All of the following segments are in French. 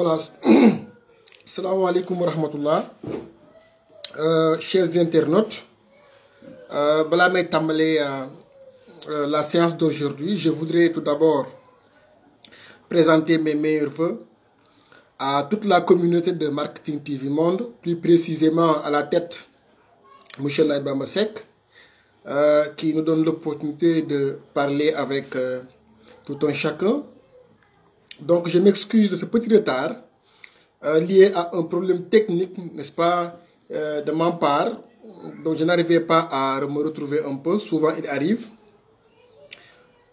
Voilà. Salam alaikum wa rahmatullah. Chers internautes, la séance d'aujourd'hui, je voudrais tout d'abord présenter mes meilleurs vœux à toute la communauté de Marketing TV Monde, plus précisément à la tête, M. Laye Masek, qui nous donne l'opportunité de parler avec tout un chacun. Donc, je m'excuse de ce petit retard lié à un problème technique, n'est-ce pas, de ma part. Donc, je n'arrivais pas à me retrouver un peu. Souvent, il arrive.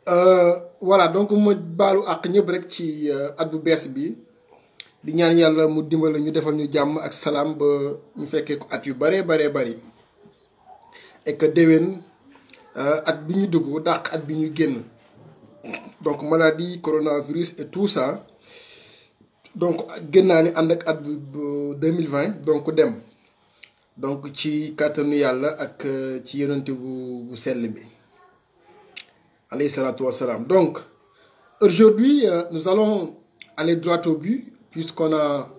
Voilà, donc, je balu ak ñëpp rek ci at bu bees bi di ñaan Yàlla mu dimbal ñu defal ñu jàmm ak salaam ba ñu fekkee ko at yu bare et que déwén at bi ñu dugg dàq at bi ñu génn. Donc maladie, coronavirus et tout ça. Donc génnaani ànd ak at bu 2020 donc dem donc ci kàttanu Yàlla ak ci yonent bu sell bi alayhi salatu wassalam. Donc aujourd'hui nous allons aller droit au but puisqu'on a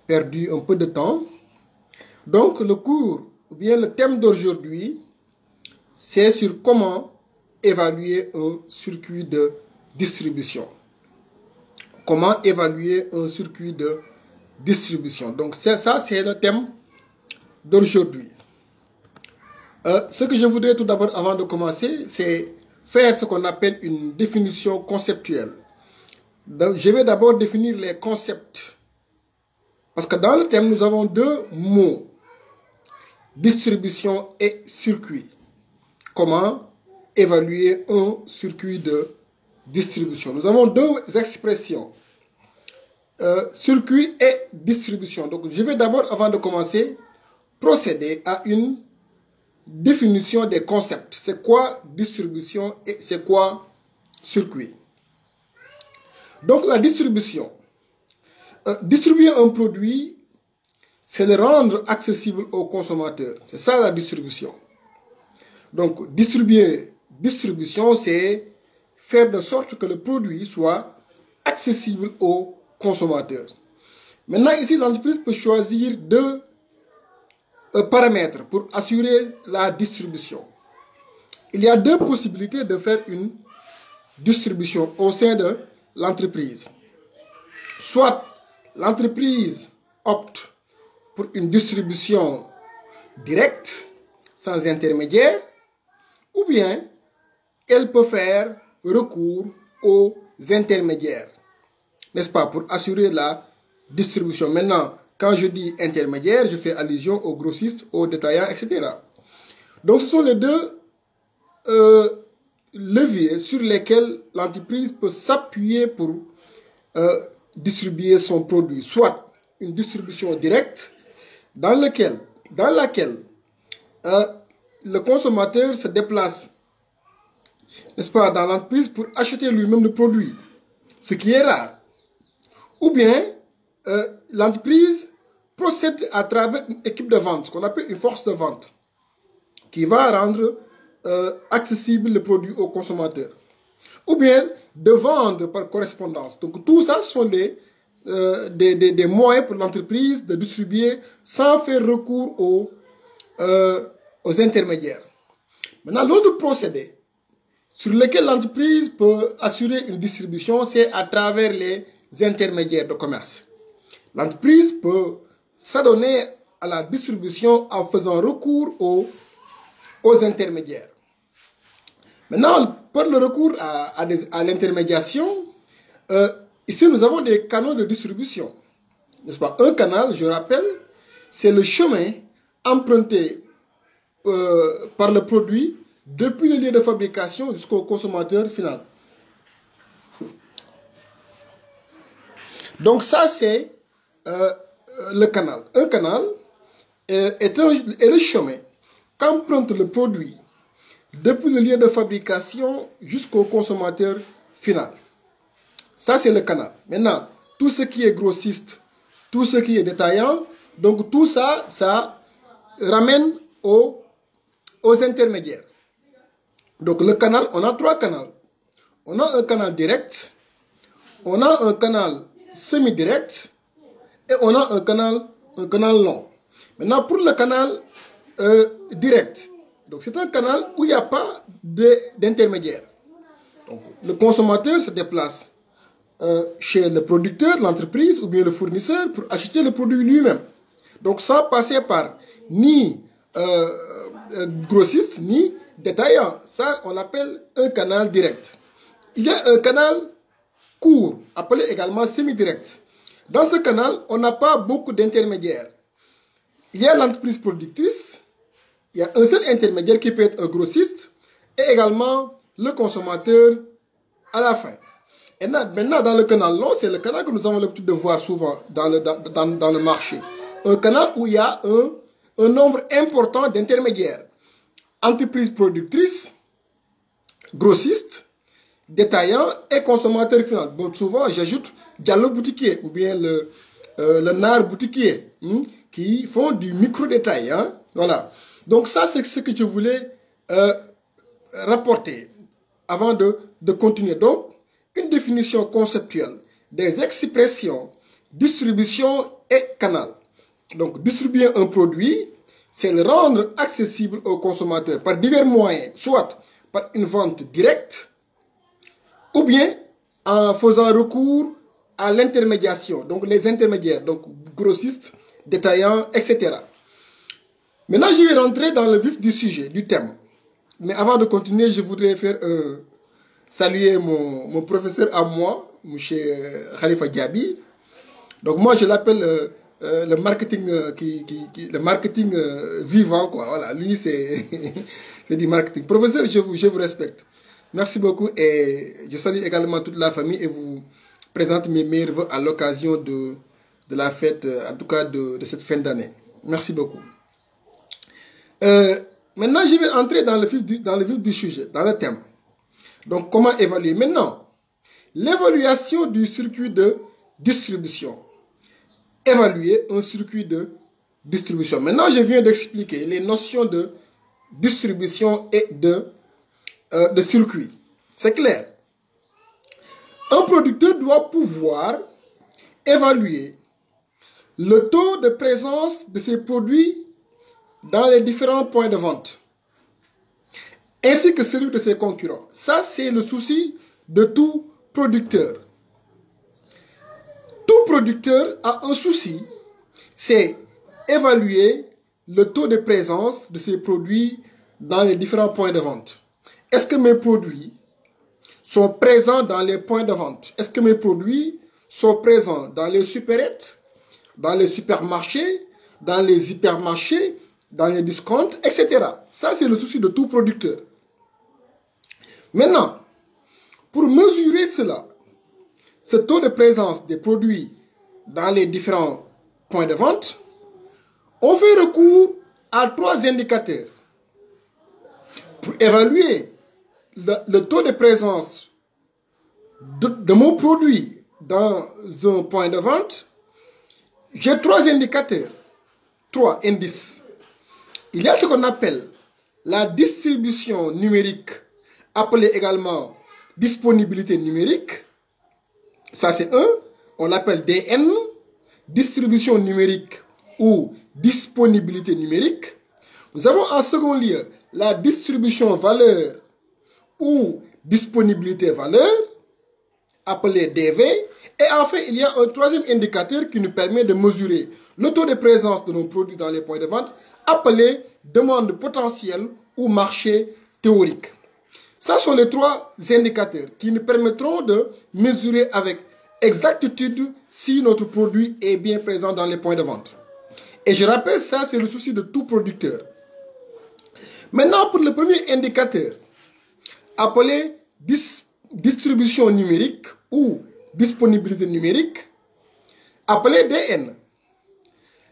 perdu un peu de temps. Donc le cours ou bien le thème d'aujourd'hui c'est sur comment évaluer un circuit de distribution. Comment évaluer un circuit de distribution. Donc ça, c'est le thème d'aujourd'hui. Ce que je voudrais tout d'abord, avant de commencer, c'est faire ce qu'on appelle une définition conceptuelle. Donc, je vais d'abord définir les concepts. Parce que dans le thème, nous avons deux mots. Distribution et circuit. Comment évaluer un circuit de distribution. Nous avons deux expressions, circuit et distribution. Donc, je vais d'abord, avant de commencer, procéder à une définition des concepts. C'est quoi distribution et c'est quoi circuit? Donc, la distribution. Distribuer un produit, c'est le rendre accessible aux consommateurs. C'est ça la distribution. Donc, distribution, c'est faire de sorte que le produit soit accessible aux consommateurs. Maintenant, ici, l'entreprise peut choisir deux paramètres pour assurer la distribution. Il y a deux possibilités de faire une distribution au sein de l'entreprise. Soit l'entreprise opte pour une distribution directe, sans intermédiaire, ou bien elle peut faire recours aux intermédiaires, n'est-ce pas, pour assurer la distribution. Maintenant, quand je dis intermédiaire, je fais allusion aux grossistes, aux détaillants, etc. Donc, ce sont les deux leviers sur lesquels l'entreprise peut s'appuyer pour distribuer son produit. Soit une distribution directe dans laquelle le consommateur se déplace, n'est-ce pas, dans l'entreprise pour acheter lui-même le produit, ce qui est rare. Ou bien, l'entreprise procède à travers une équipe de vente, ce qu'on appelle une force de vente, qui va rendre accessible le produit au consommateur. Ou bien, de vendre par correspondance. Donc, tout ça sont des moyens pour l'entreprise de distribuer sans faire recours aux intermédiaires. Maintenant, l'autre procédé sur lequel l'entreprise peut assurer une distribution, c'est à travers les intermédiaires de commerce. L'entreprise peut s'adonner à la distribution en faisant recours aux intermédiaires. Maintenant, par le recours à l'intermédiation, ici nous avons des canaux de distribution. N'est-ce pas? Un canal, je rappelle, c'est le chemin emprunté par le produit depuis le lieu de fabrication jusqu'au consommateur final. Donc ça, c'est le canal. Un canal est le chemin qu'emprunte le produit depuis le lieu de fabrication jusqu'au consommateur final. Ça, c'est le canal. Maintenant, tout ce qui est grossiste, tout ce qui est détaillant, donc tout ça, ça ramène aux intermédiaires. Donc le canal, on a trois canaux. On a un canal direct, on a un canal semi-direct et on a un canal long. Maintenant, pour le canal direct, donc c'est un canal où il n'y a pas d'intermédiaire. Donc, le consommateur se déplace chez le producteur, l'entreprise ou bien le fournisseur pour acheter le produit lui-même. Donc, sans passer par ni grossiste ni détaillant. Ça, on l'appelle un canal direct. Il y a un canal court, appelé également semi-direct. Dans ce canal, on n'a pas beaucoup d'intermédiaires. Il y a l'entreprise productrice, il y a un seul intermédiaire qui peut être un grossiste, et également le consommateur à la fin. Et maintenant, dans le canal long, c'est le canal que nous avons l'habitude de voir souvent dans le marché. Un canal où il y a un nombre important d'intermédiaires. Entreprise productrice, grossiste, détaillant et consommateur final. Bon, souvent, j'ajoute diallo boutiquier ou bien le nar boutiquier qui font du micro-détail. Hein? Voilà. Donc ça, c'est ce que je voulais rapporter avant de continuer. Donc, une définition conceptuelle des expressions distribution et canal. Donc, distribuer un produit, c'est le rendre accessible aux consommateurs par divers moyens, soit par une vente directe, ou bien en faisant recours à l'intermédiation, donc les intermédiaires, donc grossistes, détaillants, etc. Maintenant, je vais rentrer dans le vif du sujet, du thème. Mais avant de continuer, je voudrais faire saluer mon professeur à moi, M. Khalifa Diaby. Donc moi, je l'appelle le marketing, le marketing vivant, quoi. Voilà, lui, c'est du marketing. Professeur, je vous respecte. Merci beaucoup et je salue également toute la famille et vous présente mes meilleurs vœux à l'occasion de la fête, en tout cas de cette fin d'année. Merci beaucoup. Maintenant, je vais entrer dans le vif du sujet, dans le thème. Donc, comment évaluer? Maintenant, l'évaluation du circuit de distribution. Évaluer un circuit de distribution. Maintenant, je viens d'expliquer les notions de distribution et de circuit. C'est clair. Un producteur doit pouvoir évaluer le taux de présence de ses produits dans les différents points de vente, ainsi que celui de ses concurrents. Ça, c'est le souci de tout producteur. Tout producteur a un souci, c'est évaluer le taux de présence de ses produits dans les différents points de vente. Est-ce que mes produits sont présents dans les points de vente? Est-ce que mes produits sont présents dans les supérettes, dans les supermarchés, dans les hypermarchés, dans les discounts, etc. Ça, c'est le souci de tout producteur. Maintenant, pour mesurer cela, ce taux de présence des produits dans les différents points de vente, on fait recours à 3 indicateurs. Pour évaluer le taux de présence de mon produit dans un point de vente, j'ai 3 indicateurs, 3 indices. Il y a ce qu'on appelle la distribution numérique, appelée également disponibilité numérique. Ça, c'est un. On l'appelle DN, distribution numérique ou disponibilité numérique. Nous avons en second lieu la distribution valeur ou disponibilité valeur, appelée DV. Et enfin, il y a un troisième indicateur qui nous permet de mesurer le taux de présence de nos produits dans les points de vente, appelé demande potentielle ou marché théorique. Ce sont les 3 indicateurs qui nous permettront de mesurer avec exactitude si notre produit est bien présent dans les points de vente. Et je rappelle, ça, c'est le souci de tout producteur. Maintenant, pour le premier indicateur, appelé distribution numérique ou disponibilité numérique, appelé DN.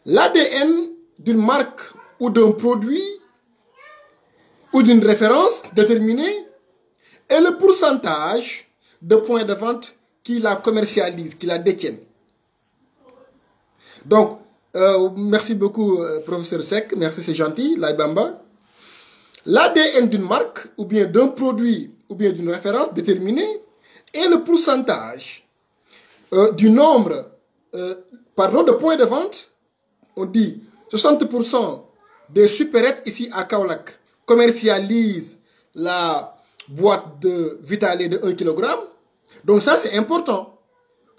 L'ADN d'une marque ou d'un produit ou d'une référence déterminée est le pourcentage de points de vente qui la commercialisent, qui la détiennent. Donc, merci beaucoup, professeur Seck, merci, c'est gentil, Laïbamba. L'ADN d'une marque ou bien d'un produit ou bien d'une référence déterminée est le pourcentage du nombre pardon, de points de vente, on dit 60% des supérettes ici à Kaolack commercialisent la boîte de Vitalé de 1 kg. Donc ça, c'est important.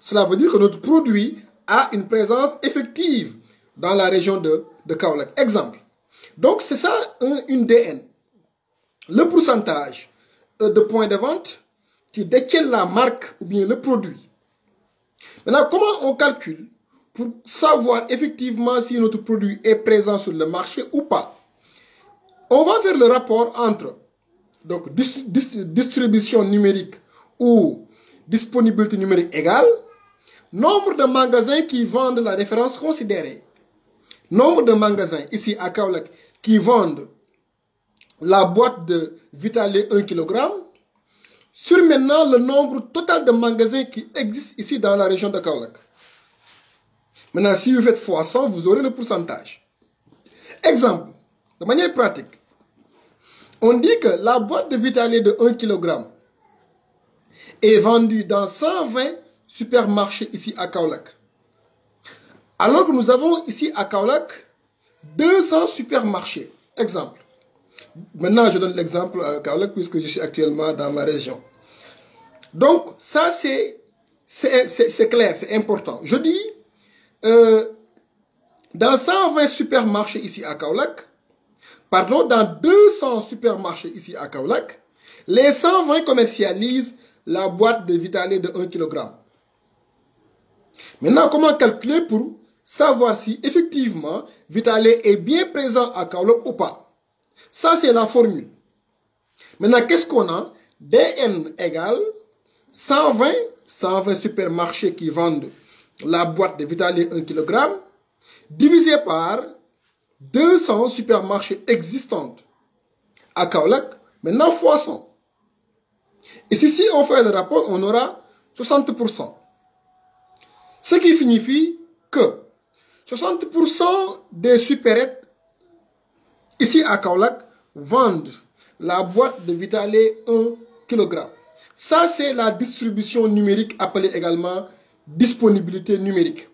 Cela veut dire que notre produit a une présence effective dans la région de Kaolack. Exemple. Donc, c'est ça une DN. Le pourcentage de points de vente qui détiennent la marque ou bien le produit. Maintenant, comment on calcule pour savoir effectivement si notre produit est présent sur le marché ou pas? On va faire le rapport entre donc, distribution numérique ou disponibilité numérique égale nombre de magasins qui vendent la référence considérée. Nombre de magasins ici à Kaolack qui vendent la boîte de Vitalé 1 kg sur maintenant le nombre total de magasins qui existent ici dans la région de Kaolack. Maintenant, si vous faites fois 100, vous aurez le pourcentage. Exemple, de manière pratique, on dit que la boîte de Vitalé de 1 kg est vendue dans 120 supermarchés ici à Kaolack. Alors que nous avons ici à Kaolack 200 supermarchés. Exemple. Maintenant, je donne l'exemple à Kaolack puisque je suis actuellement dans ma région. Donc, ça, c'est clair, c'est important. Je dis, dans 120 supermarchés ici à Kaolack, pardon, dans 200 supermarchés ici à Kaolack, les 120 commercialisent la boîte de Vitalé de 1 kg. Maintenant, comment calculer pour savoir si effectivement Vitalé est bien présent à Kaolack ou pas? Ça, c'est la formule. Maintenant, qu'est-ce qu'on a? DN égale 120 supermarchés qui vendent la boîte de Vitalé 1 kg divisé par 200 supermarchés existants à Kaolack, maintenant fois 100. Et si on fait le rapport, on aura 60%. Ce qui signifie que 60% des supérettes ici à Kaolack vendent la boîte de Vitalé 1 kg. Ça, c'est la distribution numérique appelée également disponibilité numérique.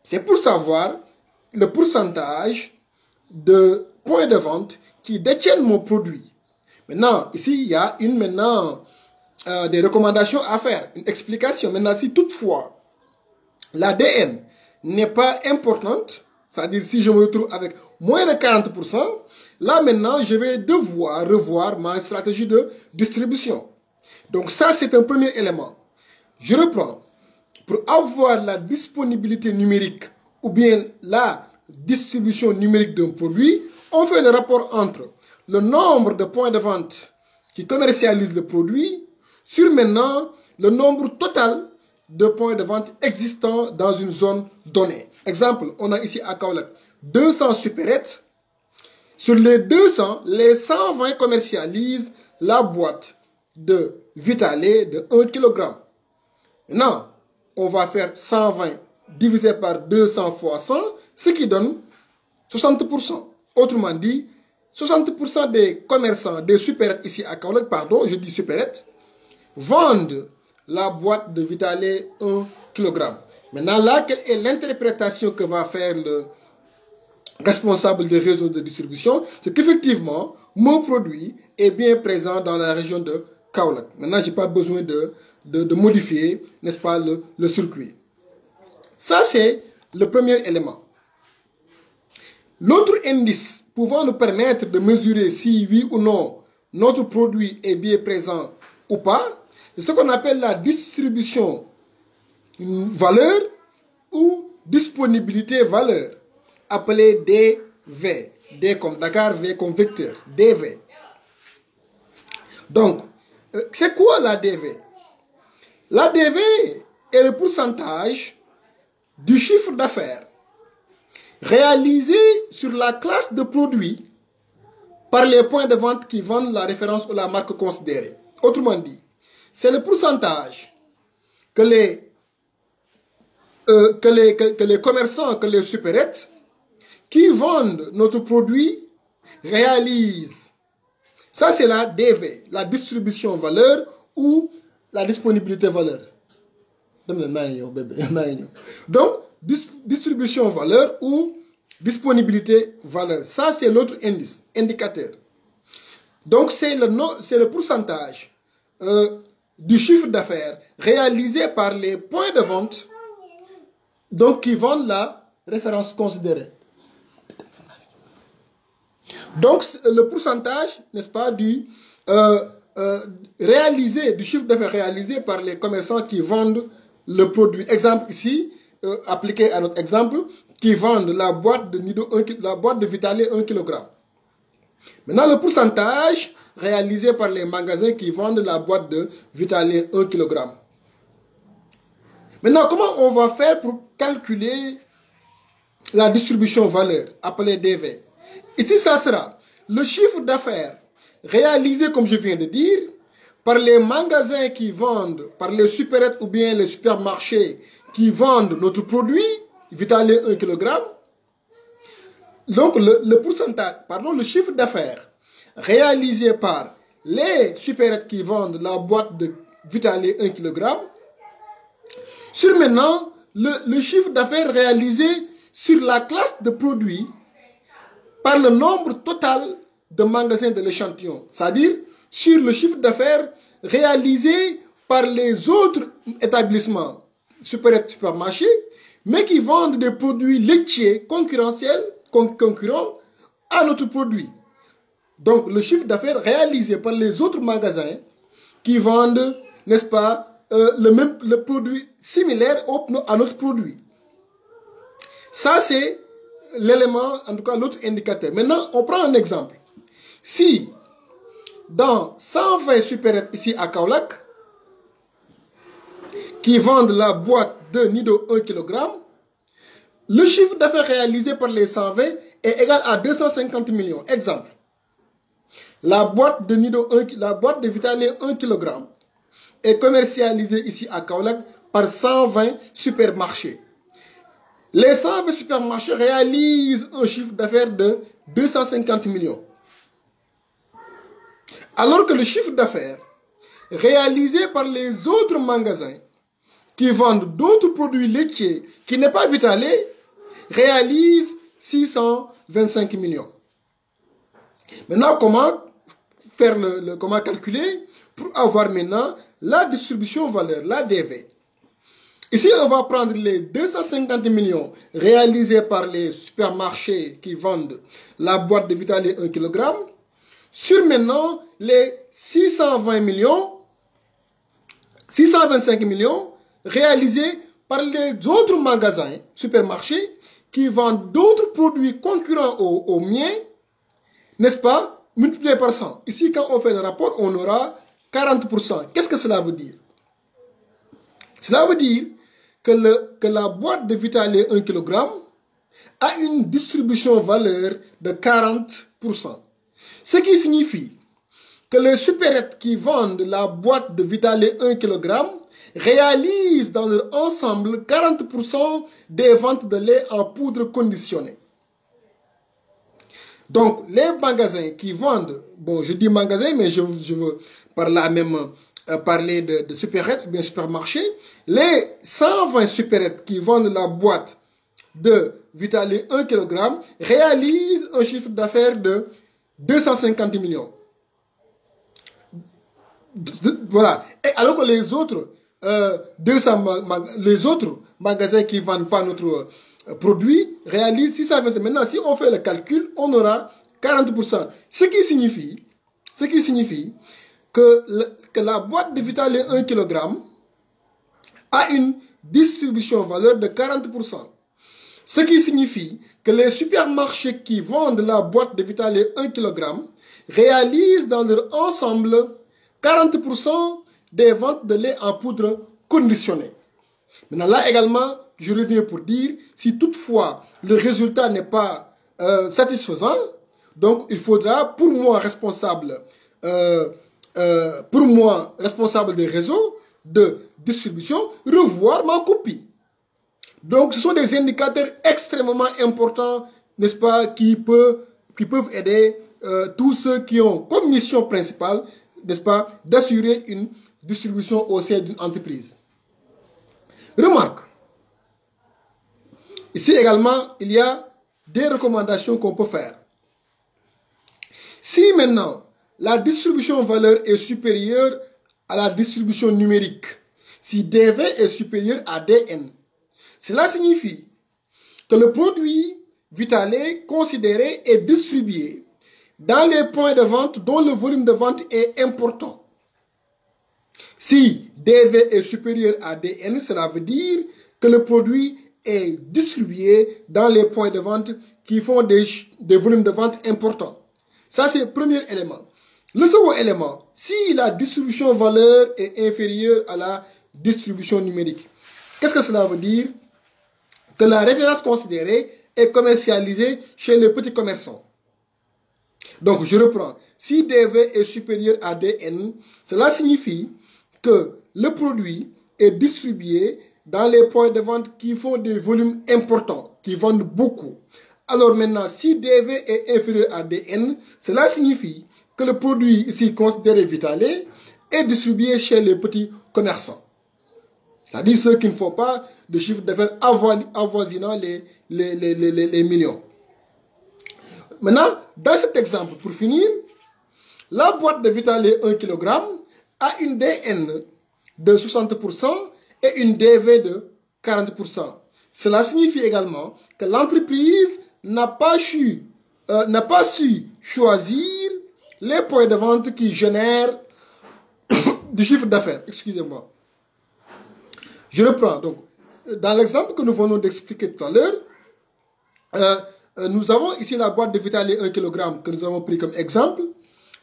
C'est pour savoir le pourcentage de points de vente qui détiennent mon produit. Maintenant, ici, il y a des recommandations à faire, une explication. Maintenant, si toutefois l'ADN n'est pas importante, c'est-à-dire si je me retrouve avec moins de 40%, là maintenant, je vais devoir revoir ma stratégie de distribution. Donc ça, c'est un premier élément. Je reprends. Pour avoir la disponibilité numérique ou bien la distribution numérique d'un produit, on fait le rapport entre le nombre de points de vente qui commercialisent le produit sur maintenant le nombre total de points de vente existants dans une zone donnée. Exemple, on a ici à Kaolack 200 supérettes. Sur les 200, les 120 commercialisent la boîte de Vitalé de 1 kg. Maintenant, on va faire 120 divisé par 200 fois 100, ce qui donne 60%. Autrement dit, 60% des commerçants, des supérettes ici à Kaolack, pardon, je dis supérettes, vendent la boîte de Vitalé 1 kg. Maintenant, là, quelle est l'interprétation que va faire le responsable des réseaux de distribution? C'est qu'effectivement, mon produit est bien présent dans la région de Kaolack. Maintenant, je n'ai pas besoin de modifier, n'est-ce pas, le circuit. Ça, c'est le premier élément. L'autre indice pouvant nous permettre de mesurer si oui ou non notre produit est bien présent ou pas, c'est ce qu'on appelle la distribution valeur ou disponibilité valeur, appelée DV. D comme Dakar, V comme vecteur, DV. Donc, c'est quoi la DV? La DV est le pourcentage du chiffre d'affaires réalisé sur la classe de produits par les points de vente qui vendent la référence ou la marque considérée. Autrement dit, c'est le pourcentage que les commerçants, que les supérettes qui vendent notre produit réalisent. Ça, c'est la DV, la distribution valeur ou la disponibilité valeur. Donc, distribution valeur ou disponibilité valeur. Ça, c'est l'autre indice, indicateur. Donc, c'est le pourcentage du chiffre d'affaires réalisé par les points de vente donc, qui vendent la référence considérée. Donc, le pourcentage, n'est-ce pas, du chiffre d'affaires réalisé par les commerçants qui vendent le produit. Exemple ici, appliqué à notre exemple, qui vendent la boîte de Vitale 1 kg. Maintenant, le pourcentage réalisé par les magasins qui vendent la boîte de Vitale 1 kg. Maintenant, comment on va faire pour calculer la distribution valeur, appelée DV? Ici, ça sera le chiffre d'affaires réalisé, comme je viens de dire, par les magasins qui vendent, par les supérettes ou bien les supermarchés qui vendent notre produit, Vitale 1 kg. Donc, le chiffre d'affaires réalisé par les supérettes qui vendent la boîte de Vitale 1 kg, sur maintenant le chiffre d'affaires réalisé sur la classe de produits par le nombre total de magasins de l'échantillon, c'est-à-dire sur le chiffre d'affaires réalisé par les autres établissements supermarchés, mais qui vendent des produits laitiers concurrents à notre produit. Donc, le chiffre d'affaires réalisé par les autres magasins qui vendent, n'est-ce pas, le produit similaire à notre produit. Ça, c'est l'élément, en tout cas, l'autre indicateur. Maintenant, on prend un exemple. Si, dans 120 supérettes ici à Kaolack, qui vendent la boîte de Nido 1 kg, le chiffre d'affaires réalisé par les 120 est égal à 250 millions. Exemple. La boîte de Vitale 1 kg est commercialisée ici à Kaolack par 120 supermarchés. Les 120 supermarchés réalisent un chiffre d'affaires de 250 millions. Alors que le chiffre d'affaires réalisé par les autres magasins qui vendent d'autres produits laitiers qui n'est pas Vitale réalise 625 millions. Maintenant, comment comment calculer pour avoir maintenant la distribution valeur, la DV? Ici, on va prendre les 250 millions réalisés par les supermarchés qui vendent la boîte de Vitale 1 kg sur maintenant les 625 millions réalisés par les autres magasins, supermarchés, qui vendent d'autres produits concurrents aux miens, n'est-ce pas, multiplié par 100. Ici, quand on fait le rapport, on aura 40%. Qu'est-ce que cela veut dire? Cela veut dire que la boîte de Vitale 1 kg a une distribution valeur de 40%. Ce qui signifie que les supérettes qui vendent la boîte de Vitale 1 kg réalisent dans leur ensemble 40% des ventes de lait en poudre conditionnée. Donc, les magasins qui vendent, bon, je dis magasin, mais je veux par là même parler de supérettes, bien supermarché, les 120 supérettes qui vendent la boîte de Vitale 1 kg réalisent un chiffre d'affaires de 250 millions. Voilà. Et alors que les autres, les autres magasins qui ne vendent pas notre produit réalisent 625. Maintenant, si on fait le calcul, on aura 40%. Ce qui signifie que la boîte de Vitale 1 kg a une distribution valeur de 40%. Ce qui signifie que les supermarchés qui vendent la boîte de Vitale 1 kg réalisent dans leur ensemble 40% des ventes de lait en poudre conditionnée. Maintenant, là également, je reviens pour dire, si toutefois le résultat n'est pas satisfaisant, donc il faudra, pour moi responsable des réseaux de distribution, revoir ma copie. Donc, ce sont des indicateurs extrêmement importants, n'est-ce pas, qui peuvent aider tous ceux qui ont comme mission principale, n'est-ce pas, d'assurer une distribution au sein d'une entreprise. Remarque, Ici également, il y a des recommandations qu'on peut faire. Si maintenant, la distribution valeur est supérieure à la distribution numérique, si DV est supérieur à DN, cela signifie que le produit Vitalé considéré est distribué dans les points de vente dont le volume de vente est important. Si DV est supérieur à DN, cela veut dire que le produit est distribué dans les points de vente qui font des volumes de vente importants. Ça, c'est le premier élément. Le second élément, si la distribution valeur est inférieure à la distribution numérique, qu'est-ce que cela veut dire? Que la référence considérée est commercialisée chez les petits commerçants. Donc, je reprends. Si DV est supérieur à DN, cela signifie que le produit est distribué dans les points de vente qui font des volumes importants, qui vendent beaucoup. Alors maintenant, si DV est inférieur à DN, cela signifie que le produit ici considéré Vitalé est distribué chez les petits commerçants. C'est-à-dire ceux qui ne font pas de chiffre d'affaires avoisinant les millions. Maintenant, dans cet exemple, pour finir, la boîte de Vitalé 1 kg a une DN de 60% et une DV de 40%. Cela signifie également que l'entreprise n'a pas su choisir les points de vente qui génèrent du chiffre d'affaires. Excusez-moi. Je reprends. Donc, dans l'exemple que nous venons d'expliquer tout à l'heure, nous avons ici la boîte de Vitalé 1 kg que nous avons pris comme exemple,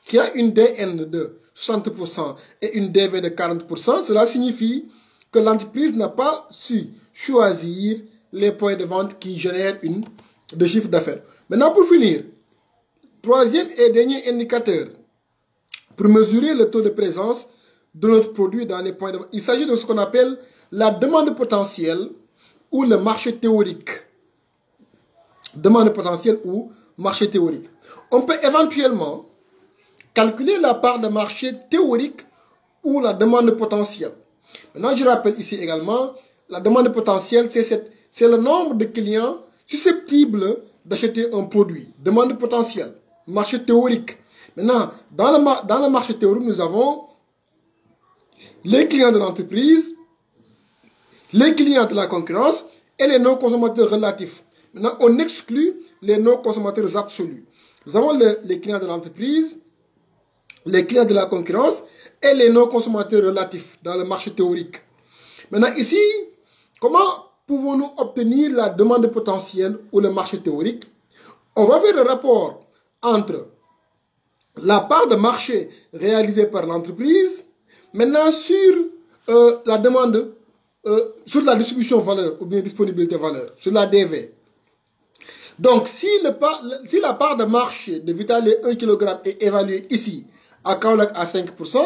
qui a une DN de 60% et une DV de 40%. Cela signifie que l'entreprise n'a pas su choisir les points de vente qui génèrent de chiffre d'affaires. Maintenant, pour finir, troisième et dernier indicateur pour mesurer le taux de présence de notre produit dans les points de vente. Il s'agit de ce qu'on appelle la demande potentielle ou le marché théorique. Demande potentielle ou marché théorique. On peut éventuellement calculer la part de marché théorique ou la demande potentielle. Maintenant, je rappelle ici également, la demande potentielle, c'est le nombre de clients susceptibles d'acheter un produit. Demande potentielle, marché théorique. Maintenant, dans le marché théorique, nous avons les clients de l'entreprise, les clients de la concurrence et les non-consommateurs relatifs. Maintenant, on exclut les non-consommateurs absolus. Nous avons les clients de l'entreprise, les clients de la concurrence et les non-consommateurs relatifs dans le marché théorique. Maintenant, ici, comment pouvons-nous obtenir la demande potentielle ou le marché théorique? On va faire le rapport entre la part de marché réalisée par l'entreprise, maintenant sur la demande, sur la distribution valeur ou bien disponibilité valeur, sur la DV. Donc, si la part de marché de Vitalé 1 kg est évaluée ici à Kaolack à 5%,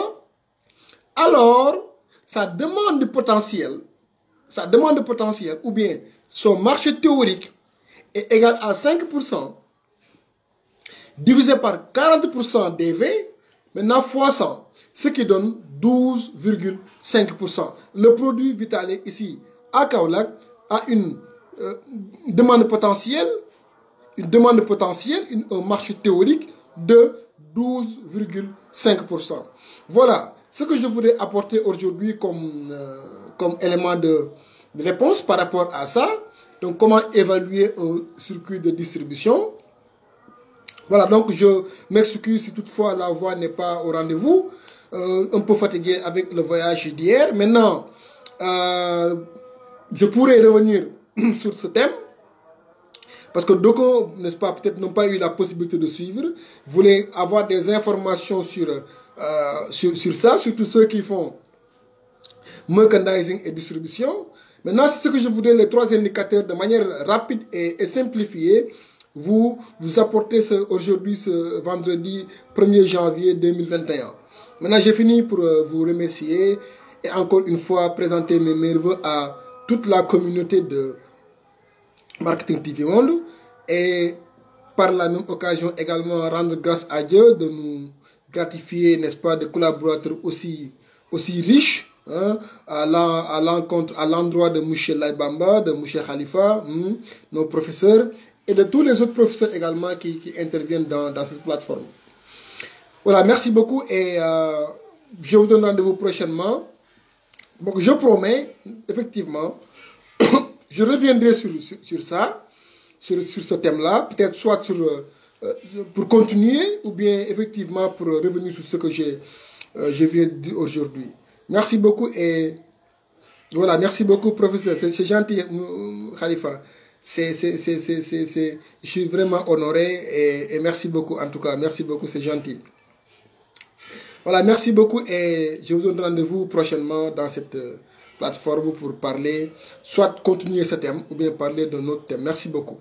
alors sa demande potentielle ou bien son marché théorique est égal à 5% divisé par 40% DV, maintenant fois 100, ce qui donne 12,5%. Le produit Vitalé ici à Kaolack a une demande potentielle, un marché théorique de 12,5%. Voilà ce que je voulais apporter aujourd'hui comme élément de réponse par rapport à ça. Donc, comment évaluer un circuit de distribution. Voilà, donc je m'excuse si toutefois la voix n'est pas au rendez-vous. Un peu fatigué avec le voyage d'hier. Maintenant, je pourrais revenir sur ce thème. Parce que d'aucuns, n'est-ce pas, peut-être n'ont pas eu la possibilité de suivre, voulaient avoir des informations sur ça, surtout ceux qui font merchandising et distribution. Maintenant, c'est ce que je voudrais, les trois indicateurs, de manière rapide et simplifiée, vous apporter aujourd'hui, ce vendredi 1er janvier 2021. Maintenant, j'ai fini pour vous remercier et encore une fois présenter mes meilleurs à toute la communauté de Marketing TV Monde et par la même occasion également rendre grâce à Dieu de nous gratifier, n'est-ce pas, de collaborateurs aussi riches, hein, à l'endroit de M. Laibamba, de M. Khalifa, nos professeurs, et de tous les autres professeurs également qui interviennent dans cette plateforme. Voilà, merci beaucoup et je vous donne rendez-vous prochainement. Donc, je promets, effectivement, je reviendrai sur ça, sur ce thème-là, peut-être soit pour continuer ou bien effectivement pour revenir sur ce que je viens de dire aujourd'hui. Merci beaucoup et voilà, merci beaucoup professeur, c'est gentil Khalifa. Je suis vraiment honoré et merci beaucoup en tout cas, merci beaucoup, c'est gentil. Voilà, merci beaucoup et je vous donne rendez-vous prochainement dans cette plateforme pour parler, soit continuer ce thème ou bien parler d'un autre thème. Merci beaucoup.